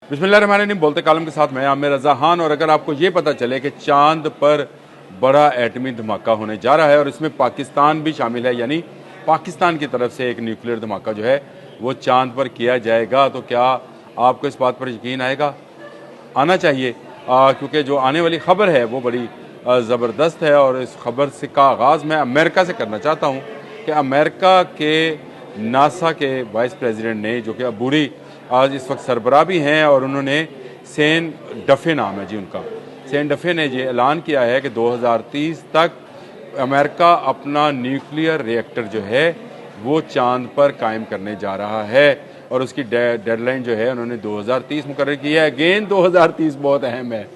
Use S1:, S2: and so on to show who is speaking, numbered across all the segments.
S1: बिस्मिल्लाहिर्रहमानिर्रहीम। बोलते कालम के साथ मैं आमिर रज़ा खान। और अगर आपको ये पता चले कि चांद पर बड़ा एटमी धमाका होने जा रहा है और इसमें पाकिस्तान भी शामिल है, यानी पाकिस्तान की तरफ से एक न्यूक्लियर धमाका जो है वो चांद पर किया जाएगा, तो क्या आपको इस बात पर यकीन आएगा? आना चाहिए, क्योंकि जो आने वाली खबर है वो बड़ी ज़बरदस्त है। और इस खबर से का आगाज़ मैं अमेरिका से करना चाहता हूँ कि अमेरिका के नासा के वाइस प्रेसिडेंट ने, जो कि अबूरी आज इस वक्त सरबराह भी हैं, और उन्होंने सेन डफे नाम है जी उनका, सेन डफे ने ये ऐलान किया है कि 2030 तक अमेरिका अपना न्यूक्लियर रिएक्टर जो है वो चांद पर कायम करने जा रहा है। और उसकी डेडलाइन जो है उन्होंने 2030 मुकर्रर की है। अगेन 2030 बहुत अहम है।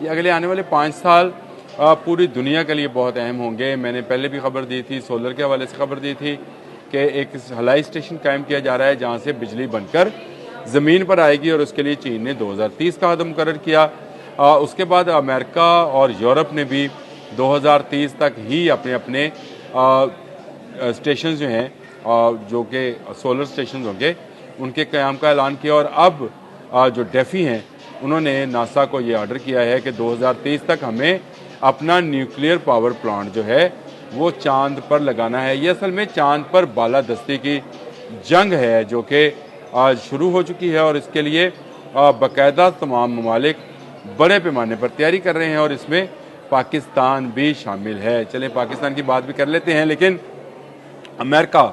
S1: ये अगले आने वाले 5 साल पूरी दुनिया के लिए बहुत अहम होंगे। मैंने पहले भी खबर दी थी, सोलर के हवाले से खबर दी थी कि एक हवाई स्टेशन कायम किया जा रहा है जहाँ से बिजली बनकर ज़मीन पर आएगी, और उसके लिए चीन ने 2030 का अहद मुकर्रर किया। उसके बाद अमेरिका और यूरोप ने भी 2030 तक ही अपने अपने स्टेशन जो हैं, जो कि सोलर स्टेशन होंगे, उनके क़याम का ऐलान किया। और अब जो डेफी हैं उन्होंने नासा को ये ऑर्डर किया है कि 2030 तक हमें अपना न्यूक्लियर पावर प्लांट जो है वो चांद पर लगाना है। ये असल में चांद पर बालादस्ती की जंग है जो कि आज शुरू हो चुकी है, और इसके लिए बाकायदा तमाम ममालिक बड़े पैमाने पर तैयारी कर रहे हैं, और इसमें पाकिस्तान भी शामिल है। चलें पाकिस्तान की बात भी कर लेते हैं। लेकिन अमेरिका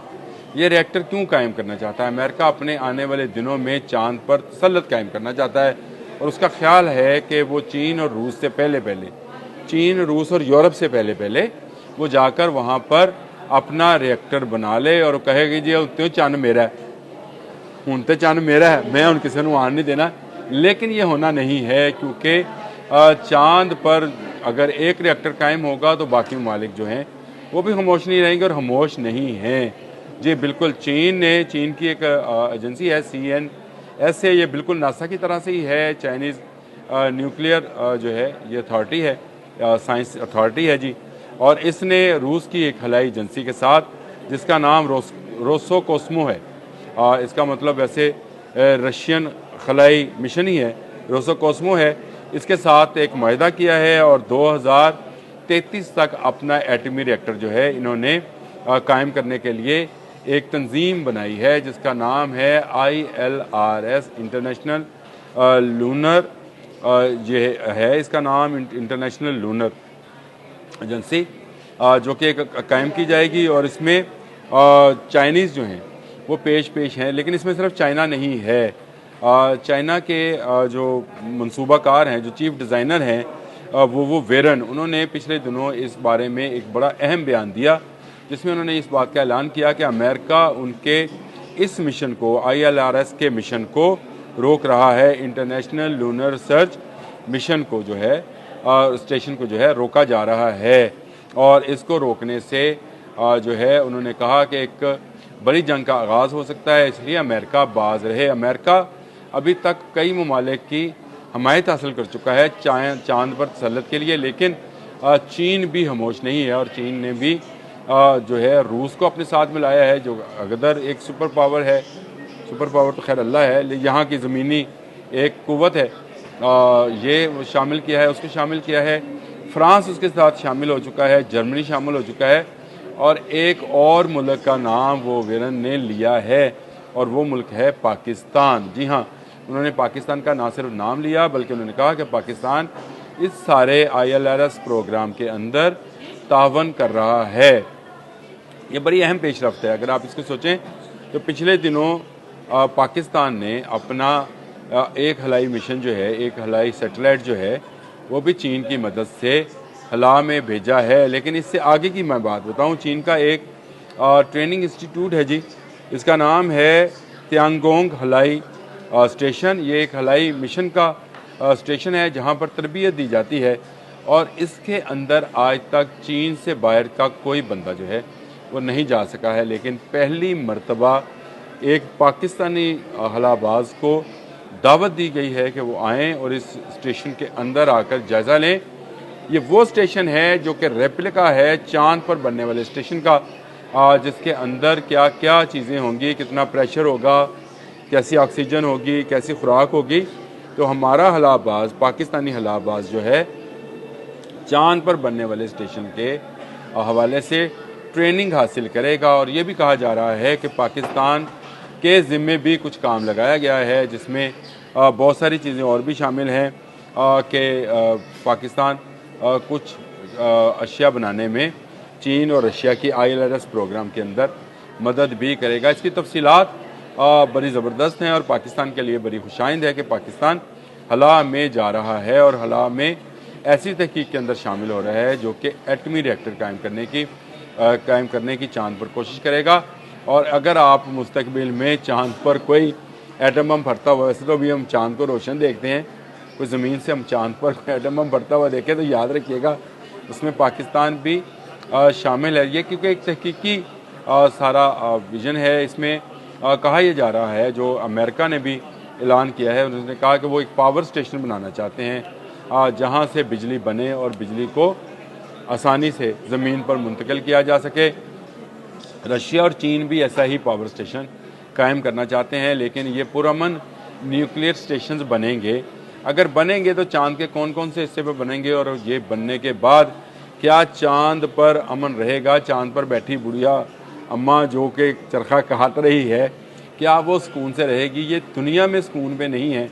S1: ये रिएक्टर क्यों कायम करना चाहता है? अमेरिका अपने आने वाले दिनों में चांद पर तसल्लुत कायम करना चाहता है, और उसका ख्याल है कि वो चीन और रूस से पहले चीन, रूस और यूरोप से पहले वो जाकर वहाँ पर अपना रिएक्टर बना ले और कहेगी जी उत्ते चंद मेरा है, हूँ तो चंद मेरा है, मैं हूँ किसी को आन नहीं देना। लेकिन ये होना नहीं है, क्योंकि चांद पर अगर एक रिएक्टर कायम होगा तो बाकी ममालिक जो हैं वो भी खामोश नहीं रहेंगे, और खामोश नहीं हैं जी। बिल्कुल चीन की एक एजेंसी है CNS है, ये बिल्कुल नासा की तरह से ही है। चाइनीज़ न्यूक्लियर जो है ये अथॉरिटी है, साइंस अथॉरिटी है जी। और इसने रूस की एक खलाई एजेंसी के साथ, जिसका नाम रोसोकोस्मो है, इसका मतलब वैसे रशियन खलाई मिशन ही है, रोसोकोस्मो है, इसके साथ एक माहिदा किया है, और 2033 तक अपना एटमी रिएक्टर जो है इन्होंने कायम करने के लिए एक तंजीम बनाई है, जिसका नाम है ILRS, इंटरनेशनल लूनर, ये है इसका नाम, इंटरनेशनल लूनर एजेंसी, जो कि कायम की जाएगी। और इसमें चाइनीज़ जो हैं वो पेश हैं, लेकिन इसमें सिर्फ चाइना नहीं है। चाइना के जो मंसूबाकार हैं, जो चीफ डिज़ाइनर हैं, वो वेरन, उन्होंने पिछले दिनों इस बारे में एक बड़ा अहम बयान दिया, जिसमें उन्होंने इस बात का ऐलान किया कि अमेरिका उनके इस मिशन को, ILRS के मिशन को रोक रहा है। इंटरनेशनल लूनर रिसर्च मिशन को जो है, स्टेशन को जो है रोका जा रहा है, और इसको रोकने से जो है उन्होंने कहा कि एक बड़ी जंग का आगाज़ हो सकता है, इसलिए अमेरिका बाज रहे। अमेरिका अभी तक कई ममालिक की हमायत हासिल कर चुका है चांद पर तसल्लुत के लिए, लेकिन चीन भी खामोश नहीं है, और चीन ने भी जो है रूस को अपने साथ मिलाया है, जो अगर एक सुपर पावर है, सुपर पावर तो खैर अल्लाह है, लेकिन यहाँ की ज़मीनी एक कुव्वत है, ये शामिल किया है, उसको शामिल किया है। फ्रांस उसके साथ शामिल हो चुका है, जर्मनी शामिल हो चुका है, और एक और मुल्क का नाम वो वेरन ने लिया है, और वो मुल्क है पाकिस्तान। जी हाँ, उन्होंने पाकिस्तान का ना सिर्फ नाम लिया, बल्कि उन्होंने कहा कि पाकिस्तान इस सारे ILRS प्रोग्राम के अंदर तावन कर रहा है। ये बड़ी अहम पेशरफ्त है। अगर आप इसको सोचें तो पिछले दिनों पाकिस्तान ने अपना एक हवाई मिशन जो है, एक हवाई सेटेलाइट जो है, वो भी चीन की मदद से खला में भेजा है। लेकिन इससे आगे की मैं बात बताऊं, चीन का एक ट्रेनिंग इंस्टीट्यूट है जी, इसका नाम है त्यांगोंग हवाई स्टेशन। ये एक हवाई मिशन का स्टेशन है जहां पर तरबियत दी जाती है, और इसके अंदर आज तक चीन से बाहर का कोई बंदा जो है वो नहीं जा सका है। लेकिन पहली मर्तबा एक पाकिस्तानी हलाबाज को दावत दी गई है कि वो आएँ और इस स्टेशन के अंदर आकर जायज़ा लें। ये वो स्टेशन है जो कि रेप्लिका है चांद पर बनने वाले स्टेशन का, जिसके अंदर क्या क्या चीज़ें होंगी, कितना प्रेशर होगा, कैसी ऑक्सीजन होगी, कैसी खुराक होगी, तो हमारा हलाबाज, पाकिस्तानी हलाबाज जो है, चांद पर बनने वाले स्टेशन के हवाले से ट्रेनिंग हासिल करेगा। और ये भी कहा जा रहा है कि पाकिस्तान के ज़िम्मे भी कुछ काम लगाया गया है, जिसमें बहुत सारी चीज़ें और भी शामिल हैं कि पाकिस्तान कुछ अशिया बनाने में चीन और रशिया की ILRS प्रोग्राम के अंदर मदद भी करेगा। इसकी तफसीलात बड़ी ज़बरदस्त हैं और पाकिस्तान के लिए बड़ी खुशाइंद है कि पाकिस्तान हला में जा रहा है और हला में ऐसी तहकीक के अंदर शामिल हो रहा है जो कि एटमी रिएक्टर कायम करने की चांद पर कोशिश करेगा। और अगर आप मुस्तकबिल में चांद पर कोई एटम बम फटता हुआ, वैसे तो अभी हम चांद को रोशन देखते हैं, कोई ज़मीन से हम चांद पर एटम बम फटता हुआ देखें तो याद रखिएगा उसमें पाकिस्तान भी शामिल है। ये क्योंकि एक तहकीकी सारा विजन है। इसमें कहा यह जा रहा है, जो अमेरिका ने भी ऐलान किया है, उन्होंने कहा कि वो एक पावर स्टेशन बनाना चाहते हैं जहां से बिजली बने और बिजली को आसानी से ज़मीन पर मुंतकिल किया जा सके। रशिया और चीन भी ऐसा ही पावर स्टेशन कायम करना चाहते हैं, लेकिन ये पुरअमन न्यूक्लियर स्टेशंस बनेंगे। अगर बनेंगे तो चांद के कौन कौन से हिस्से पर बनेंगे, और ये बनने के बाद क्या चांद पर अमन रहेगा? चांद पर बैठी बुढ़िया अम्मा जो कि चरखा काट रही है, क्या वो सुकून से रहेगी? ये दुनिया में सुकून पे नहीं है,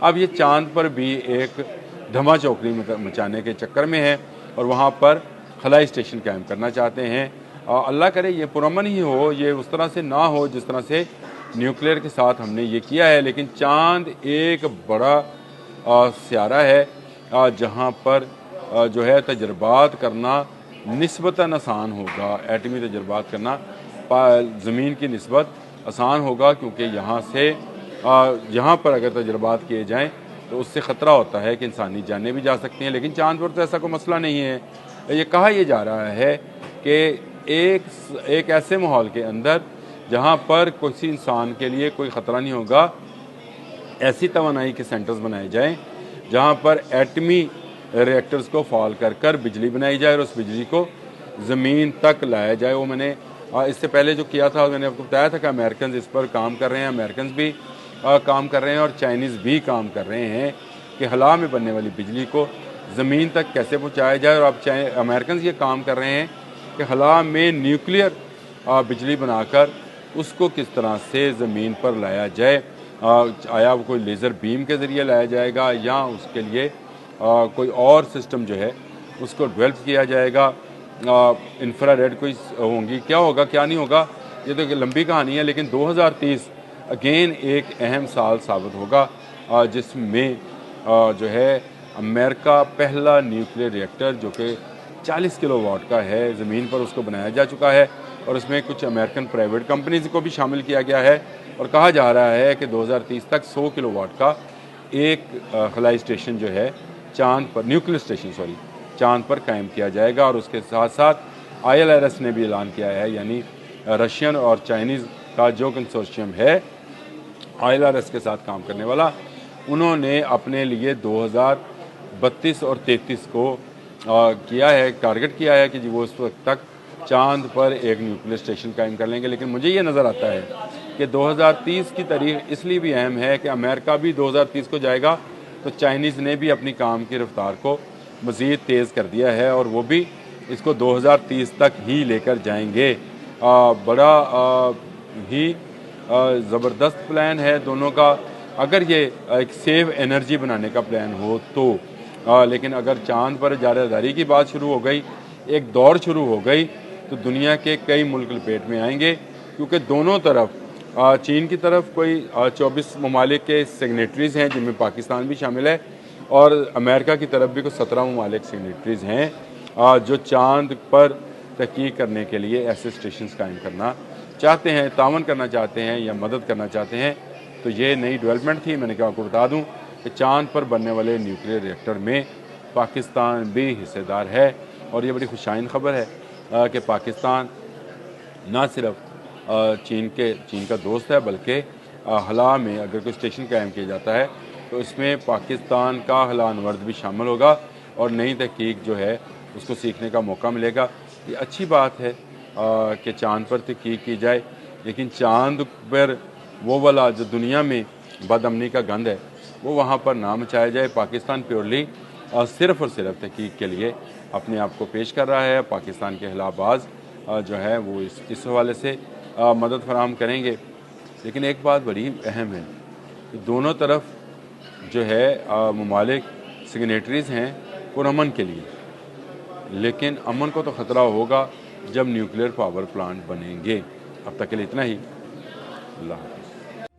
S1: अब ये चांद पर भी एक धमा चौकड़ी मचाने के चक्कर में है और वहाँ पर खलाई स्टेशन कायम करना चाहते हैं। अल्लाह करे ये पुरअमन ही हो, ये उस तरह से ना हो जिस तरह से न्यूक्लियर के साथ हमने ये किया है। लेकिन चांद एक बड़ा स्यारा है जहाँ पर जो है तजर्बात करना निस्बतन आसान होगा। एटमी तजर्बात करना ज़मीन की निस्बत आसान होगा, क्योंकि यहाँ पर अगर तजर्बात किए जाएँ तो उससे ख़तरा होता है कि इंसानी जानें भी जा सकती हैं। लेकिन चांद पर तो ऐसा कोई मसला नहीं है। ये कहा यह जा रहा है कि एक ऐसे माहौल के अंदर जहाँ पर किसी इंसान के लिए कोई ख़तरा नहीं होगा, ऐसी तवानाई के सेंटर्स बनाए जाएं जहाँ पर एटमी रिएक्टर्स को फॉल कर बिजली बनाई जाए और उस बिजली को ज़मीन तक लाया जाए। वो मैंने इससे पहले जो किया था, मैंने आपको बताया था कि अमेरिकन इस पर काम कर रहे हैं, अमेरिकन भी काम कर रहे हैं और चाइनीज़ भी काम कर रहे हैं कि हला में बनने वाली बिजली को ज़मीन तक कैसे पहुँचाया जाए। और अब अमेरिकन ये काम कर रहे हैं कि हला में न्यूक्लियर बिजली बनाकर उसको किस तरह से ज़मीन पर लाया जाए। आया वो कोई लेज़र बीम के ज़रिए लाया जाएगा या उसके लिए कोई और सिस्टम जो है उसको डेवलप किया जाएगा। इंफ्रारेड कोई होंगी, क्या होगा क्या नहीं होगा ये तो एक लंबी कहानी है। लेकिन 2030 अगेन एक अहम साल साबित होगा जिसमें जो है अमेरिका पहला न्यूक्लियर रिएक्टर जो कि 40 किलोवाट का है ज़मीन पर उसको बनाया जा चुका है और उसमें कुछ अमेरिकन प्राइवेट कंपनीज को भी शामिल किया गया है। और कहा जा रहा है कि 2030 तक 100 किलोवाट का एक खलाई स्टेशन जो है चांद पर, न्यूक्लियर स्टेशन चांद पर कायम किया जाएगा। और उसके साथ साथ ILRS ने भी ऐलान किया है, यानी रशियन और चाइनीज़ का जो कंसोर्शियम है ILRS के साथ काम करने वाला, उन्होंने अपने लिए 2032 और 33 को किया है, टारगेट किया है कि जी वो उस वक्त तक चांद पर एक न्यूक्लियर स्टेशन कायम कर लेंगे। लेकिन मुझे ये नज़र आता है कि 2030 की तारीख इसलिए भी अहम है कि अमेरिका भी 2030 को जाएगा तो चाइनीज़ ने भी अपनी काम की रफ्तार को मज़ीद तेज़ कर दिया है और वो भी इसको 2030 तक ही लेकर जाएंगे। बड़ा ही ज़बरदस्त प्लान है दोनों का, अगर ये एक सेव एनर्जी बनाने का प्लान हो तो। लेकिन अगर चांद पर जारादारी की बात शुरू हो गई, एक दौर शुरू हो गई, तो दुनिया के कई मुल्क लपेट में आएंगे, क्योंकि दोनों तरफ चीन की तरफ कोई 24 ममालिक के सिग्नेटरीज़ हैं जिनमें पाकिस्तान भी शामिल है और अमेरिका की तरफ भी कुछ 17 ममालिक सिग्नेटरीज़ हैं जो चांद पर तहकीक करने के लिए ऐसे स्टेशन कायम करना चाहते हैं, तावन करना चाहते हैं या मदद करना चाहते हैं। तो ये नई डेवलपमेंट थी। मैंने कहा आपको बता दूं कि चांद पर बनने वाले न्यूक्लियर रिएक्टर में पाकिस्तान भी हिस्सेदार है और ये बड़ी खुशाइन ख़बर है कि पाकिस्तान ना सिर्फ चीन का दोस्त है, बल्कि हला में अगर कोई स्टेशन कायम किया जाता है तो इसमें पाकिस्तान का हला अनुवर्द भी शामिल होगा और नई तहकीक जो है उसको सीखने का मौका मिलेगा। ये अच्छी बात है कि चांद पर तहकीक की जाए, लेकिन चांद पर वो वाला जो दुनिया में बदअमनी का गंद है वो वहाँ पर ना मचाया जाए। पाकिस्तान प्योरली सिर्फ़ और सिर्फ तहकीक के लिए अपने आप को पेश कर रहा है। पाकिस्तान के खिलाफबाज जो है वो इस हवाले से मदद फराहम करेंगे। लेकिन एक बात बड़ी अहम है कि दोनों तरफ जो है ममालिक सिग्नेटरीज़ हैं पुरअमन के लिए, लेकिन अमन को तो ख़तरा होगा जब न्यूक्लियर पावर प्लांट बनेंगे। अब तक के लिए इतना ही। अल्लाह हाफ़िज़।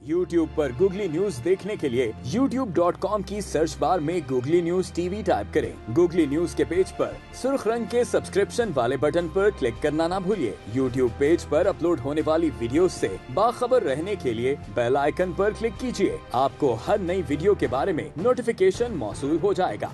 S2: YouTube पर गूगली न्यूज देखने के लिए youtube.com की सर्च बार में गूगली न्यूज टीवी टाइप करें। गूगली न्यूज के पेज पर सुर्ख रंग के सब्सक्रिप्शन वाले बटन पर क्लिक करना ना भूलिए। YouTube पेज पर अपलोड होने वाली वीडियोस से बाखबर रहने के लिए बेल आइकन पर क्लिक कीजिए। आपको हर नई वीडियो के बारे में नोटिफिकेशन मौसूल हो जाएगा।